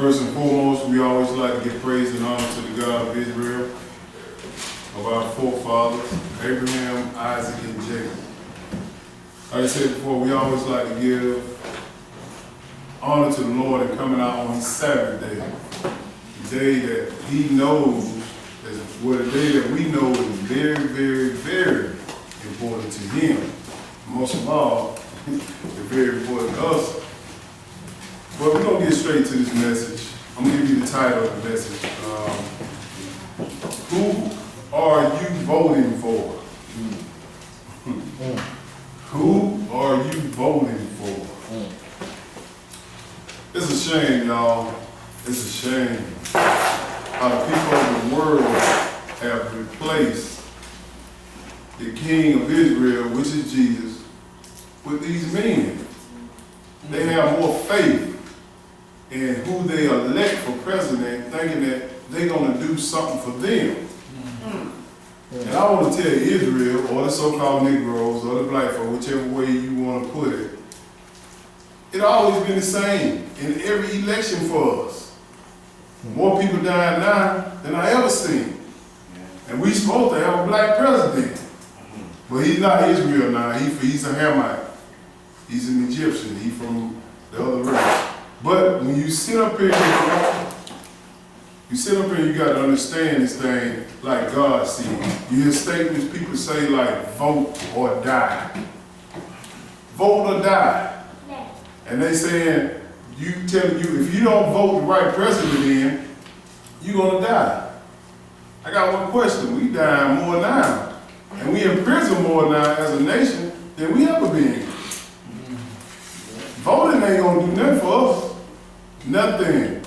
First and foremost, we always like to give praise and honor to the God of Israel, of our forefathers, Abraham, Isaac, and Jacob. Like I said before, we always like to give honor to the Lord in coming out on His Sabbath day, the day that He knows, well, the day that we know is very, very, very important to Him. Most of all, it's very important to us. But we're going to get straight to this message. I'm going to give you the title of the message. Who are you voting for? Who are you voting for? It's a shame, y'all. It's a shame how the people of the world have replaced the King of Israel, which is Jesus, with these men. They have more faith in who they elect for president, thinking that they're going to do something for them. And I want to tell Israel, or the so-called Negroes, or the black folk, whichever way you want to put it, it's always been the same in every election for us. More people dying now than I ever seen. And we supposed to have a black president. But he's not Israel now, he's a Hamite. He's an Egyptian, he's from the other race. But when you sit up here, you got to understand this thing like God sees. You hear statements people say like, vote or die. Vote or die. And they saying, telling you, if you don't vote the right president in, you're going to die. I got one question. We dying more now. And we in prison more now as a nation than we ever been. Voting ain't going to do nothing for us. Nothing.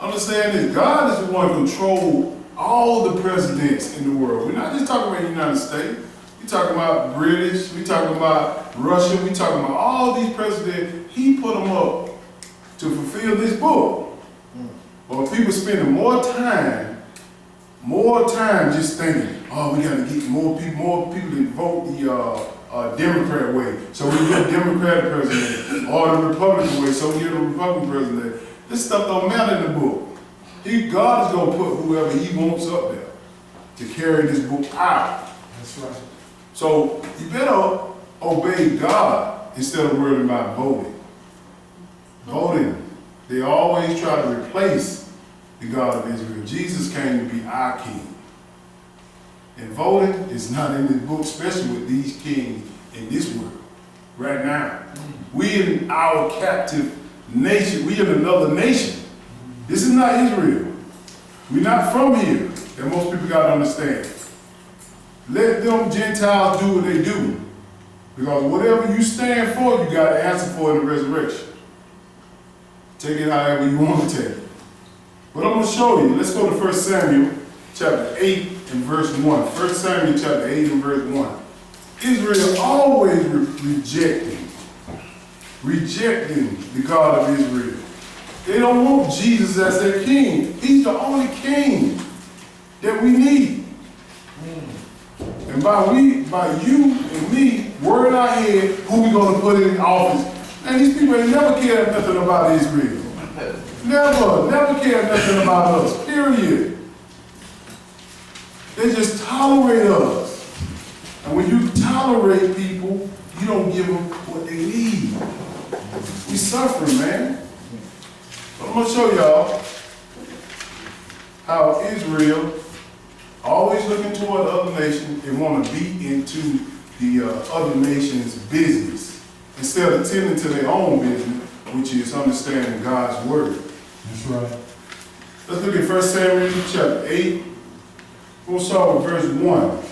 Understand this, God is the one who controls all the presidents in the world. We're not just talking about the United States. We're talking about British, we're talking about Russia, we're talking about all these presidents. He put them up to fulfill this book. But people spending more time just thinking, oh, we got to get more people to vote the Democrat way, so we get a Democratic president, or the Republican way, so we get a Republican president. This stuff don't matter in the book. God is going to put whoever He wants up there to carry this book out. That's right. So you better obey God instead of worrying about voting. Voting, they always try to replace the God of Israel. Jesus came to be our king. And voting is not in this book, especially with these kings in this world right now. We in our captive nation. We in another nation. This is not Israel. We're not from here. And most people got to understand. Let them Gentiles do what they do. Because whatever you stand for, you got to answer for in the resurrection. Take it however you want to take it. But I'm going to show you. Let's go to 1 Samuel chapter 8 and verse 1. 1 Samuel chapter 8 and verse 1. Israel always rejecting the God of Israel. They don't want Jesus as their king. He's the only king that we need. And by you and me, word in our head, who we going to put in office. Man, these people ain't never cared nothing about Israel. Never cared nothing about us, period. They just tolerate us. And when you tolerate people, you don't give them what they need. We suffering, man. But I'm going to show y'all how Israel always looking toward the other nation and want to be into the other nation's business instead of tending to their own business, which is understanding God's word. That's right. Let's look at 1 Samuel chapter 8. We'll start with verse 1.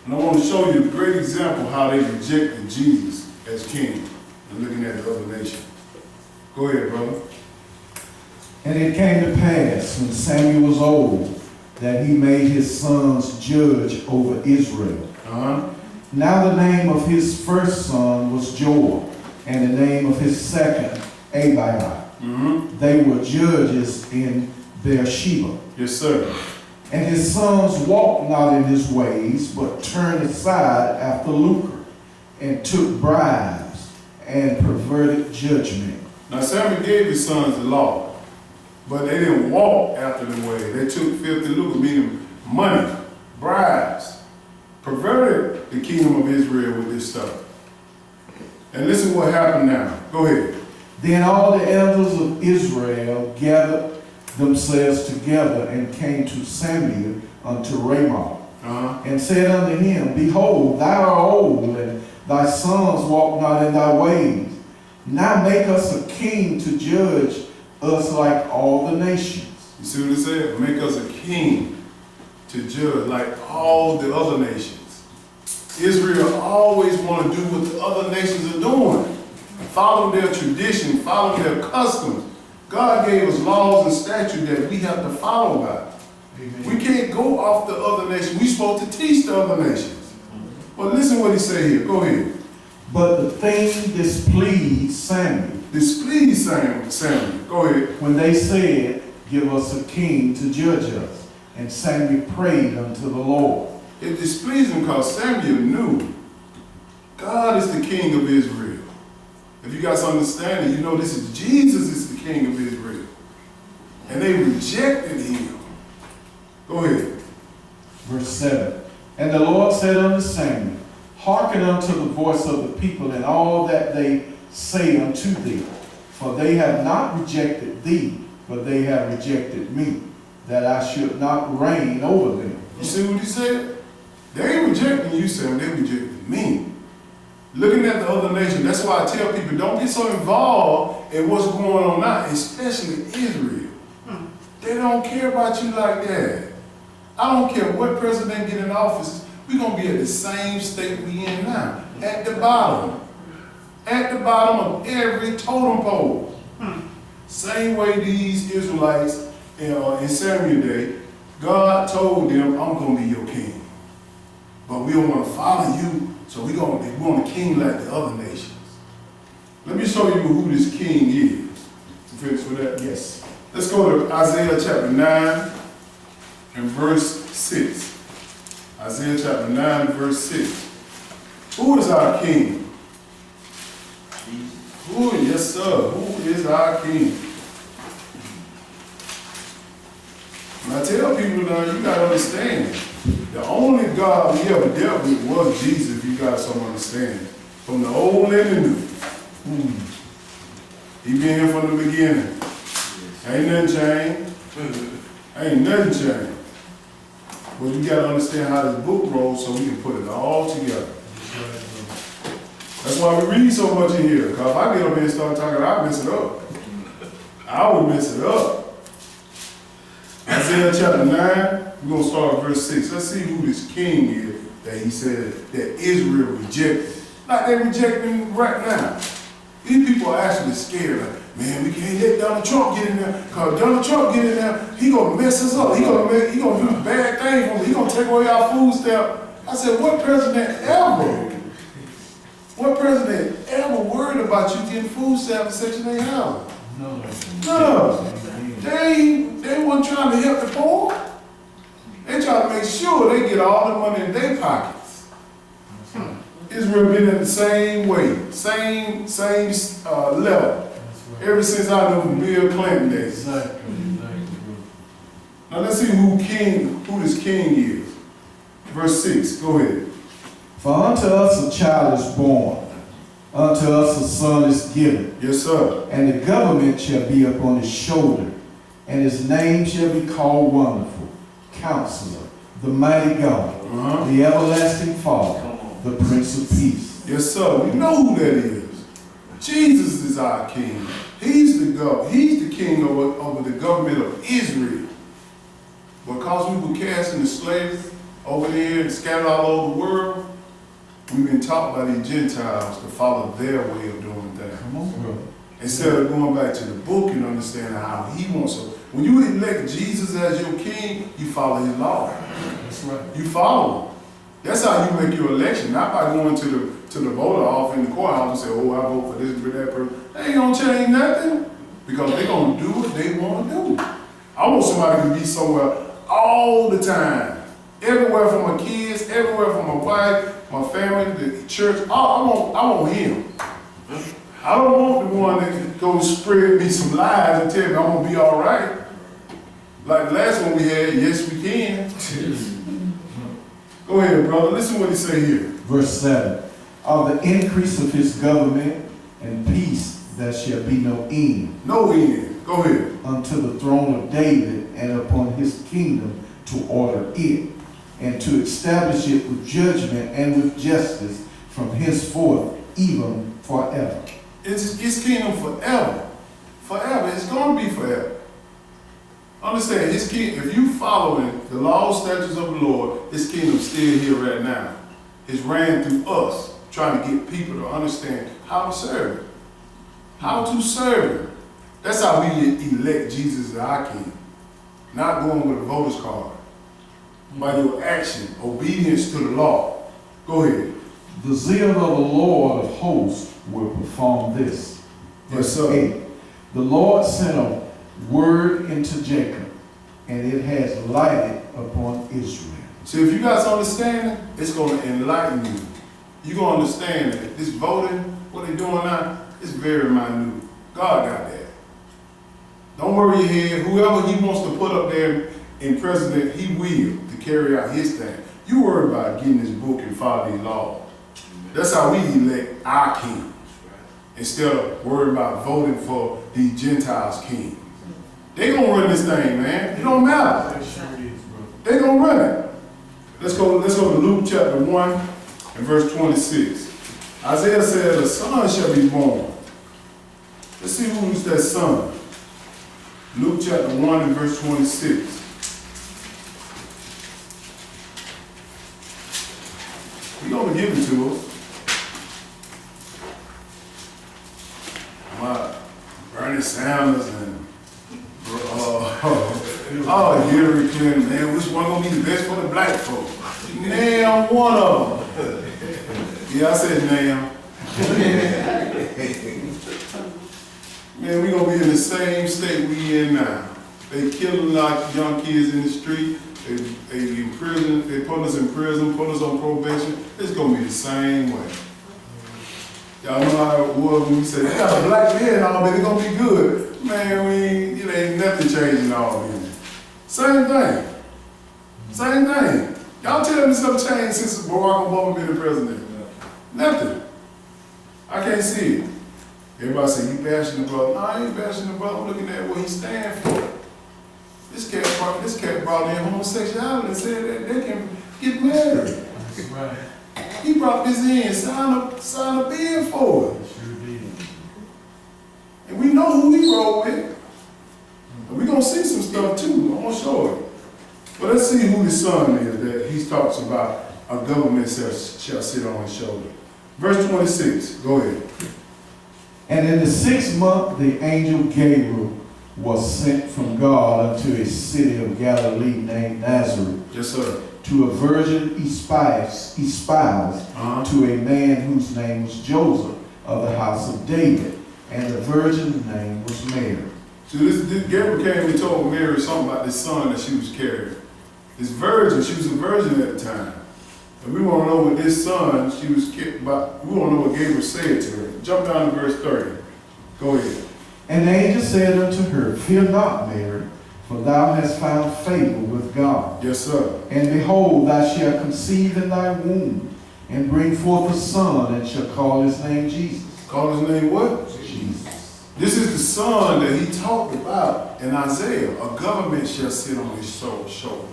And I want to show you a great example how they rejected Jesus as king and looking at the other nation. Go ahead, brother. And it came to pass, when Samuel was old, that he made his sons judge over Israel. Now the name of his first son was Joel, and the name of his second, Abiah. They were judges in Beersheba. Yes, sir. And his sons walked not in his ways, but turned aside after lucre, and took bribes, and perverted judgment, Now Samuel gave his sons the law, but they didn't walk after the way. They took filthy lucre, meaning money, bribes, perverted the kingdom of Israel with this stuff. And listen what happened now. Go ahead. Then all the elders of Israel gathered themselves together and came to Samuel unto Ramah, and said unto him, Behold, thou art old, and thy sons walk not in thy ways. Now make us a king to judge us like all the nations. You see what it said? Make us a king to judge like all the other nations. Israel always want to do what the other nations are doing. Follow their tradition, follow their customs. God gave us laws and statutes that we have to follow by. Amen. We can't go off the other nations. We're supposed to teach the other nations. But listen what he said here. Go ahead. But the thing displeased Samuel. Displeased Samuel. Go ahead. When they said, Give us a king to judge us. And Samuel prayed unto the Lord. It displeased him because Samuel knew God is the king of Israel. If you guys understand it, you know this is Jesus is the king of Israel. And they rejected him. Go ahead. Verse 7. And the Lord said unto Samuel, Hearken unto the voice of the people and all that they say unto thee. For they have not rejected thee, but they have rejected me, that I should not reign over them. You see what he said? They ain't rejecting you, Sam. They rejected me. Looking at the other nation, that's why I tell people, don't get so involved in what's going on now, especially Israel. They don't care about you like that. I don't care what president get in office, we're going to be at the same state we in now, at the bottom. At the bottom of every totem pole. Same way these Israelites in Samuel day, God told them, I'm going to be your king. But we don't want to follow you. So we want a king like the other nations. Let me show you who this king is. You finished with that? Yes. Let's go to Isaiah chapter 9 and verse 6. Isaiah chapter 9 and verse 6. Who is our king? Who? Yes, sir. Who is our king? And I tell people now, you got to understand. The only God we ever dealt with was Jesus, if you got some understanding. From the old and the new. He been here from the beginning. Ain't nothing changed. Ain't nothing changed. But you got to understand how this book rolls so we can put it all together. That's why we read so much in here. Because if I get up here and start talking, I'll mess it up. I would mess it up. Isaiah chapter 9, we're going to start at verse 6. Let's see who this king is that he said that Israel rejected. Like they're rejecting right now. These people are actually scared. Like, man, we can't let Donald Trump get in there. Because Donald Trump get in there, he going to mess us up. He going to do bad things for us. He going to take away our food stamp. I said, what president ever worried about you getting food stamps in Section 8 housing? No. They weren't trying to help the poor. They try to make sure they get all the money in their pockets. Israel been in the same way, same level, ever since I know Bill Clinton days. Now let's see who this king is. Verse 6, go ahead. For unto us a child is born, unto us a son is given. Yes, sir. And the government shall be upon his shoulder, and his name shall be called Wonderful, Counselor, the Mighty God, the Everlasting Father, the Prince of Peace. Yes, sir. We know who that is. Jesus is our king. He's the governor. He's the king over the government of Israel. Because we were cast into slavery over there and scattered all over the world, we've been taught by these Gentiles to follow their way of doing things. Come on, brother. Instead of going back to the book and understanding how he wants to. When you elect Jesus as your king, you follow his law. That's right. You follow him. That's how you make your election, not by going to the voter office in the courthouse and say, oh, I vote for this or that person. They ain't gonna change nothing because they're gonna do what they want to do. I want somebody to be somewhere all the time. Everywhere from my kids, everywhere from my wife, my family, the church. I want him. I don't want the one that goes spread me some lies and tell me I'm gonna be all right. Like the last one we had, yes we can. Go ahead, brother. Listen what he say here. Verse 7. Of the increase of his government and peace there shall be no end. No end. Go ahead. Unto the throne of David and upon his kingdom to order it, and to establish it with judgment and with justice from henceforth, even forever. It's his kingdom forever. Forever. It's going to be forever. Understand, his kingdom, if you following the laws, statutes of the Lord, his kingdom's still here right now. It's ran through us, trying to get people to understand how to serve him. How to serve him. That's how we elect Jesus as our king. Not going with a voter's card. By your action, obedience to the law. Go ahead. The zeal of the Lord of hosts will perform this. Yes, Verse sir. 8. The Lord sent a word into Jacob, and it has lighted upon Israel. So if you guys understand, it's going to enlighten you. You're going to understand that this voting, what they're doing now, is very minute. God got that. Don't worry your head. Whoever he wants to put up there in president, he will to carry out his thing. You worry about getting this book and follow these laws. That's how we elect our king. Instead of worrying about voting for the Gentiles' king. They gonna run this thing, man. It don't matter. They gonna run it. Let's go to Luke chapter 1 and verse 26. Isaiah said, a son shall be born. Let's see who's that son. Luke chapter 1 and verse 26. He's gonna give it to us. Bernie Sanders and Hillary Clinton, man, which one gonna be the best for the black folk? Damn, one of them. Yeah, I said damn. Man, we gonna be in the same state we in now. They killing like young kids in the street. They in prison. They put us in prison, put us on probation. It's gonna be the same way. Y'all know how it was when we said, they got a black man all, but it's gonna be good. Man, it ain't nothing changing all in it. Same thing. Same thing. Y'all tell me something changed since Barack Obama been the president. Nothing. I can't see it. Everybody say, you bashing the brother. No, I ain't bashing the brother. I'm looking at what he stand for. This cat brought in homosexuality and said that they can get married. That's right. He brought this in, signed a bid for it. Sure did. And we know who he rolled with. And we're going to see some stuff too. I'm going to show it. But let's see who the son is that he talks about a government shall sit on his shoulder. Verse 26, go ahead. And in the 6th month, the angel Gabriel was sent from God unto a city of Galilee named Nazareth. Yes, sir. To a virgin espoused to a man whose name was Joseph of the house of David, and the virgin's name was Mary. So this Gabriel came and told Mary something about this son that she was carrying. This virgin, she was a virgin at the time. And we want to know what this son she was about. We want to know what Gabriel said to her. Jump down to verse 30. Go ahead. And the angel said unto her, Fear not, Mary, for thou hast found favor with God. Yes, sir. And behold, thou shalt conceive in thy womb, and bring forth a son, and shall call his name Jesus. Call his name what? Jesus. This is the son that he talked about in Isaiah. A government shall sit on his shoulder.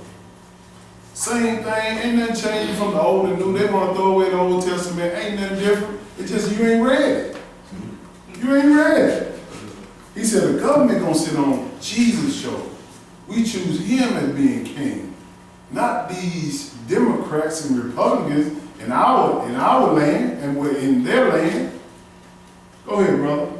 Same thing, ain't nothing changing from the old and new. They want to throw away the Old Testament. Ain't nothing different. It's just you ain't read it. You ain't read it. He said the government gonna sit on Jesus' shoulder. We choose him as being king, not these Democrats and Republicans in our land and we're in their land. Go ahead, brother.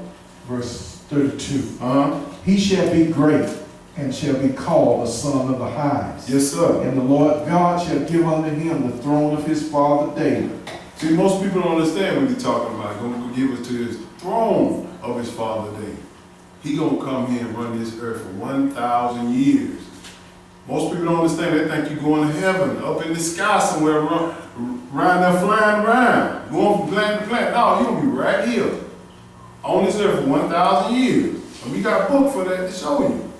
Verse 32. Uh-huh. He shall be great, and shall be called the Son of the Highest. Yes, sir. And the Lord God shall give unto him the throne of his father David. See, most people don't understand what he's talking about. He's going to give us to his throne of his father David. He going to come here and run this earth for 1,000 years. Most people don't understand. They think you're going to heaven, up in the sky somewhere, around there flying around, going from planet to planet. No, you're going to be right here. On this earth for 1,000 years. And we got a book for that to show you.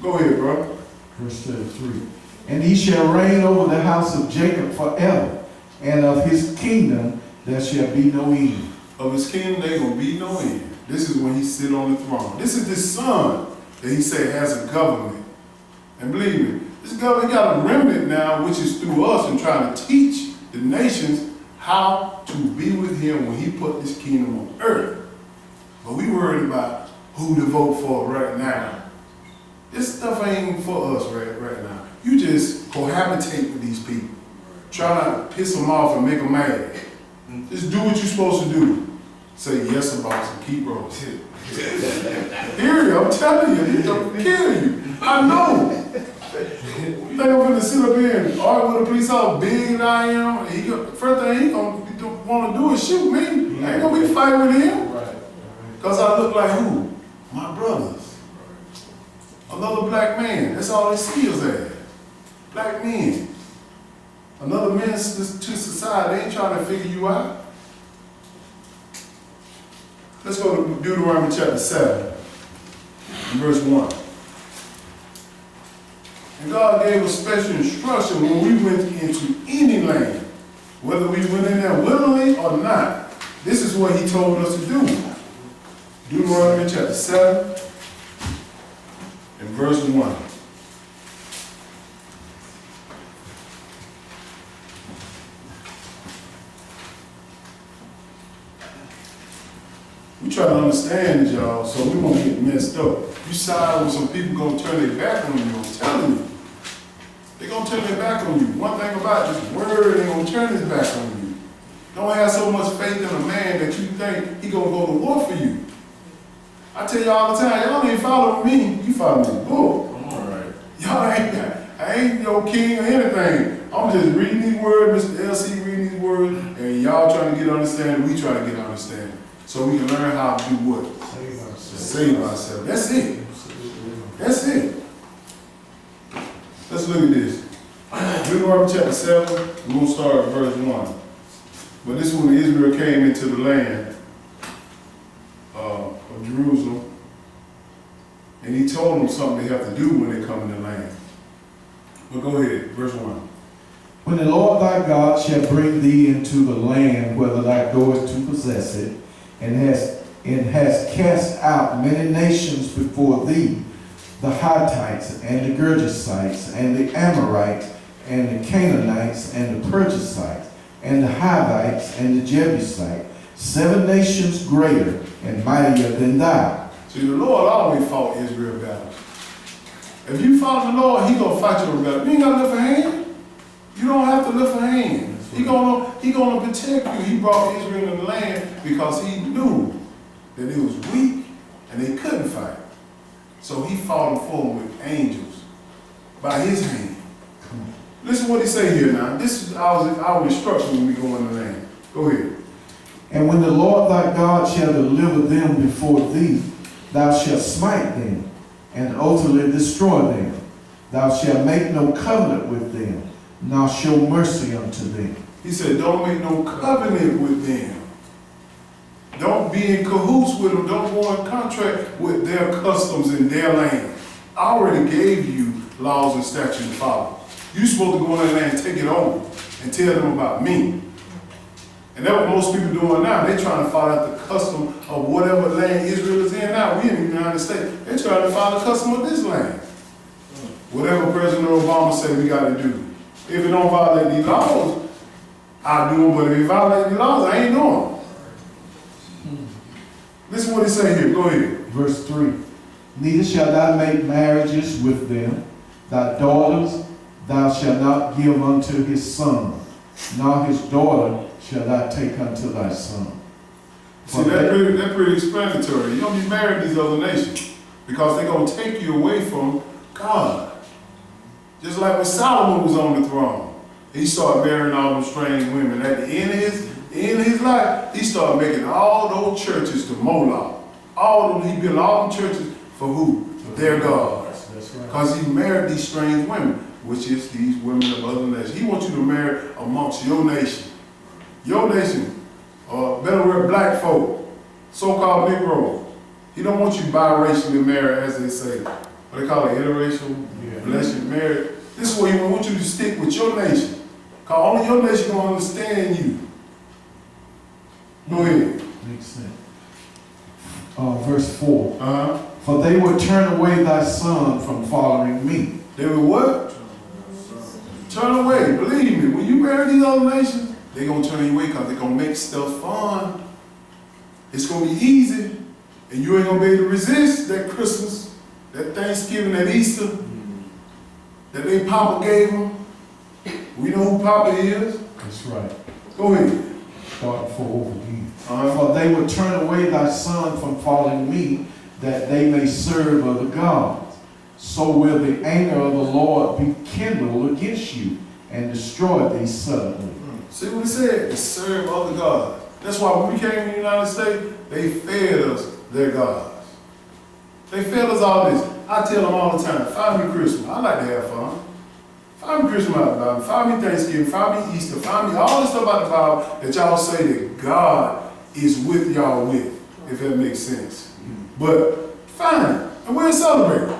Go ahead, bro. Verse 33. And he shall reign over the house of Jacob forever, and of his kingdom there shall be no end. Of his kingdom there gonna be no end. This is when he sit on the throne. This is this son that he said has a government. And believe me, this government got a remnant now, which is through us and trying to teach the nations how to be with him when he put this kingdom on earth. But we worried about who to vote for right now. This stuff ain't for us right now. You just cohabitate with these people. Try not to piss them off and make them mad. Just do what you're supposed to do. Say yes, boss, and keep rolling. Hear you, I'm telling you, he's gonna kill you. I know. You think I'm gonna sit up here and argue with a police how big I am? First thing he gonna want to do is shoot me. I ain't gonna be fighting with him. Because I look like who? My brothers. Another black man. That's all they see us as. Black men. Another menace to society. They ain't trying to figure you out. Let's go to Deuteronomy chapter 7, verse 1. And God gave us special instruction when we went into any land, whether we went in there willingly or not. This is what he told us to do. Deuteronomy chapter 7 and verse 1. We try to understand it, y'all, so we won't get messed up. You side with some people gonna turn their back on you, I'm telling you. They're gonna turn their back on you. One thing about this word, they're gonna turn his back on you. Don't have so much faith in a man that you think he gonna go to war for you. I tell you all the time, y'all ain't following me, you follow the book. All right. Y'all I ain't no king or anything. I'm just reading these words, Mr. LC reading these words, and y'all trying to get understanding, we trying to get understanding. So we can learn how to do what? Save ourselves. That's it. That's it. Let's look at this. Deuteronomy chapter 7, we're going to start at verse 1. But this is when Israel came into the land of Jerusalem. And he told them something they have to do when they come in the land. But go ahead, verse 1. When the Lord thy God shall bring thee into the land whether thou goest to possess it, and has cast out many nations before thee, the Hittites, and the Girgashites, and the Amorites, and the Canaanites, and the Perizzites, and the Hivites, and the Jebusites, 7 nations greater and mightier than thou. See, the Lord always fought Israel battles. If you follow the Lord, he gonna fight your battle. You ain't gotta lift a hand. You don't have to lift a hand. He gonna protect you. He brought Israel in the land because he knew that it was weak and they couldn't fight. So he fought them for them with angels by his hand. Listen what he say here now. This is our instruction when we go in the land. Go ahead. And when the Lord thy God shall deliver them before thee, thou shalt smite them, and utterly destroy them. Thou shalt make no covenant with them, nor show mercy unto them. He said, don't make no covenant with them. Don't be in cahoots with them. Don't go in contract with their customs in their land. I already gave you laws and statutes to follow. You're supposed to go in that land and take it over and tell them about me. And that's what most people doing now. They're trying to follow out the custom of whatever land Israel is in now. We in the United States. They're trying to follow the custom of this land. Whatever President Obama said we got to do. If it don't violate these laws, I do them, but if it violates the laws, I ain't doing them. Listen what he say here. Go ahead. Verse 3. Neither shalt thou make marriages with them. Thy daughters thou shalt not give unto his son, nor his daughter shalt thou take unto thy son. See, that's pretty explanatory. You don't be married to these other nations because they're going to take you away from God. Just like when Solomon was on the throne. He started marrying all them strange women. At the end of his life, he started making all those churches to Moloch. He built all them churches for who? Their gods. Because he married these strange women, which is these women of other nations. He wants you to marry amongst your nation. Your nation, or better word, black folk. so-called Negro. He don't want you biracially married, as they say. What they call it, interracial, relationship married. This is what he wants you to stick with your nation. Cause only your nation gonna understand you. Go ahead. Makes sense. Verse 4. Uh-huh. For they will turn away thy son from following me. They will what? Turn away. Believe me, when you marry these other nations, they're going to turn you away because they're going to make stuff fun. It's going to be easy. And you ain't going to be able to resist that Christmas, that Thanksgiving, that Easter, that they Papa gave them. We know who Papa is. That's right. Go ahead. Start 4 over again. Uh-huh. For they will turn away thy son from following me, that they may serve other gods. So will the anger of the Lord be kindled against you, and destroy thee suddenly. See what it said? To serve other gods. That's why when we came to the United States, they fed us their gods. They fed us all this. I tell them all the time, find me Christmas. I like to have fun. Find me Christmas out of the Bible. Find me Thanksgiving. Find me Easter. Find me all this stuff about the Bible that y'all say that God is with y'all with, if that makes sense. But find it, and we'll celebrate it.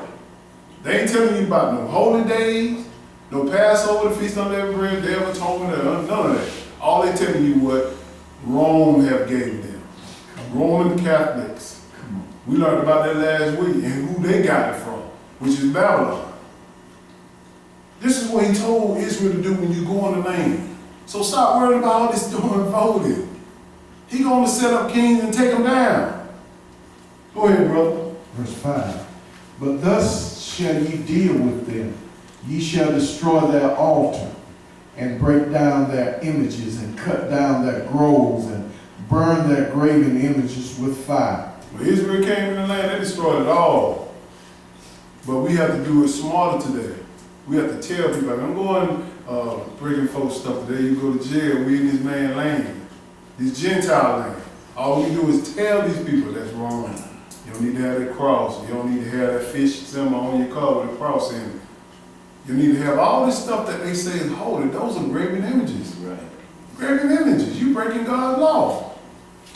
They ain't telling you about no holy days, no Passover, the Feast of Unleavened Bread, Day of Atonement, none of that. All they telling you what Rome have gave them. Roman Catholics. We learned about that last week and who they got it from, which is Babylon. This is what he told Israel to do when you go in the land. So stop worrying about all this doing voting. He going to set up kings and take them down. Go ahead, brother. Verse 5. But thus shall ye deal with them. Ye shall destroy their altar, and break down their images, and cut down their groves, and burn their graven images with fire. When Israel came in the land, they destroyed it all. But we have to do it smarter today. We have to tell people, I'm going breaking folks stuff today. You go to jail, we in this man land, this Gentile land. All we do is tell these people that's wrong. You don't need to have that cross. You don't need to have that fish symbol on your car with a cross in it. You need to have all this stuff that they say is holy. Those are graven images. Right. Graven images. You breaking God's law.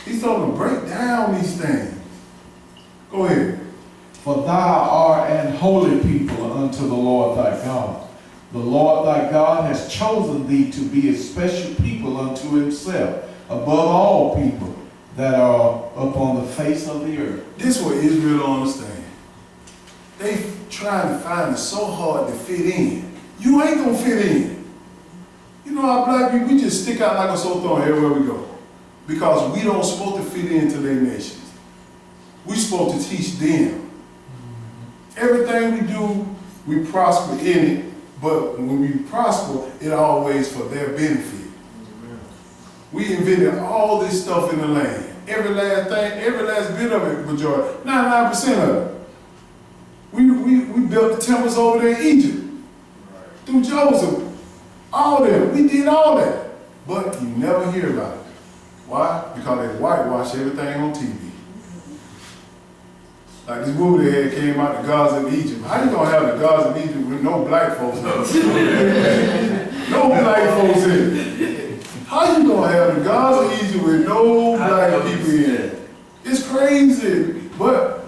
He's told them to break down these things. Go ahead. For thou art an holy people unto the Lord thy God. The Lord thy God has chosen thee to be a special people unto himself, above all people that are upon the face of the earth. This is what Israel don't understand. They trying to find it so hard to fit in. You ain't gonna fit in. You know how black people, we just stick out like a sore thumb everywhere we go. Because we don't supposed to fit into their nations. We supposed to teach them. Everything we do, we prosper in it, but when we prosper, it always for their benefit. We invented all this stuff in the land. Every last thing, every last bit of it, majority, 99% of it. We built the temples over there in Egypt. Through Joseph. All that. We did all that. But you never hear about it. Why? Because they whitewash everything on TV. Like this movie they had came out, The Gods of Egypt. How you gonna have the Gods of Egypt with no black folks in it? No black folks in it. How you gonna have the Gods of Egypt with no black people in it? It's crazy. But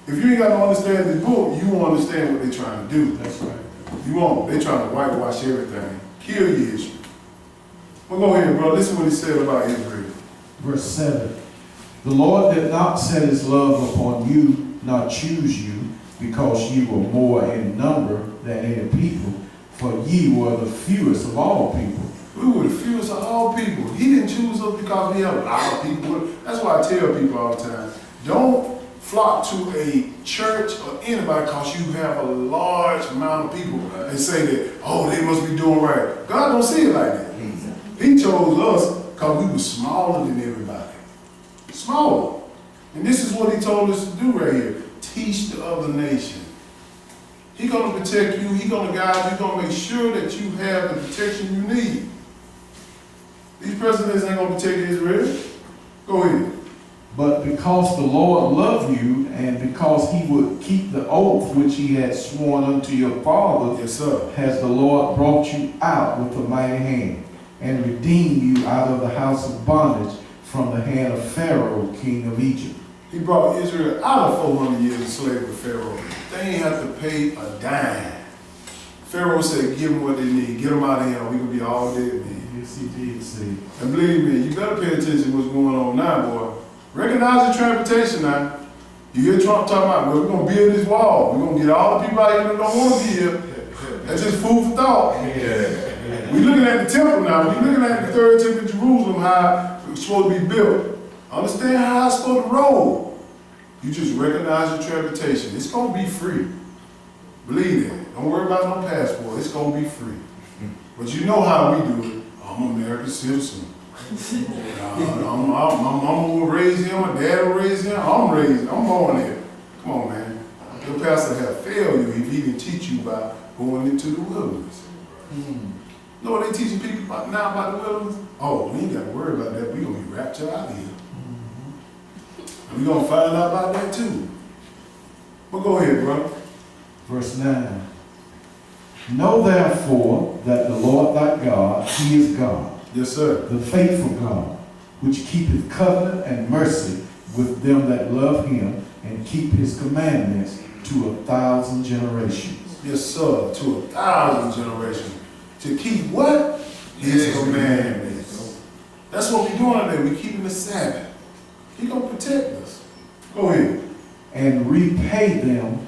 if you ain't got to understand this book, you won't understand what they're trying to do. That's right. You won't. They're trying to whitewash everything. Kill your history. Well, go ahead, bro. Listen what he said about Israel. Verse 7. The Lord did not set his love upon you, nor choose you, because ye were more in number than any people, for ye were the fewest of all people. We were the fewest of all people. He didn't choose us because we have a lot of people. That's why I tell people all the time, don't flock to a church or anybody because you have a large amount of people and say that, oh, they must be doing right. God don't see it like that. He chose us because we were smaller than everybody. Smaller. And this is what he told us to do right here. Teach the other nation. He's going to protect you. He's going to guide you. He's going to make sure that you have the protection you need. These presidents ain't going to protect Israel. Go ahead. But because the Lord loved you, and because he would keep the oath which he had sworn unto your fathers, yes, sir, has the Lord brought you out with a mighty hand, and redeemed you out of the house of bondage, from the hand of Pharaoh, king of Egypt. He brought Israel out of 400 years of slavery with Pharaoh. They ain't have to pay a dime. Pharaoh said, give them what they need. Get them out of here. We gonna be all dead men. Yes, he did, see. And believe me, you better pay attention to what's going on now, boy. Recognize the transportation now. You hear Trump talking about, well, we're gonna build this wall. We're gonna get all the people out here that don't want to be here. That's just food for thought. We're looking at the temple now. We're looking at the third temple in Jerusalem, how it's supposed to be built. Understand how it's supposed to roll. You just recognize your transportation. It's gonna be free. Believe that. Don't worry about no passport. It's gonna be free. But you know how we do it. I'm an American citizen. I'm gonna raise him. My dad will raise him. I'm born here. Come on, man. Your pastor have failed you if he didn't teach you about going into the wilderness. You know what they teaching people about now about the wilderness? Oh, we ain't got to worry about that. We're going to be raptured out of here. And we're going to find out about that too. But go ahead, bro. Verse 9. Know therefore that the Lord thy God, he is God, Yes, sir. the faithful God, which keepeth covenant and mercy with them that love him and keep his commandments to 1,000 generations. Yes, sir. To 1,000 generations. To keep what? His commandments. That's what we're doing today. We're keeping the Sabbath. He's going to protect us. Go ahead. And repay them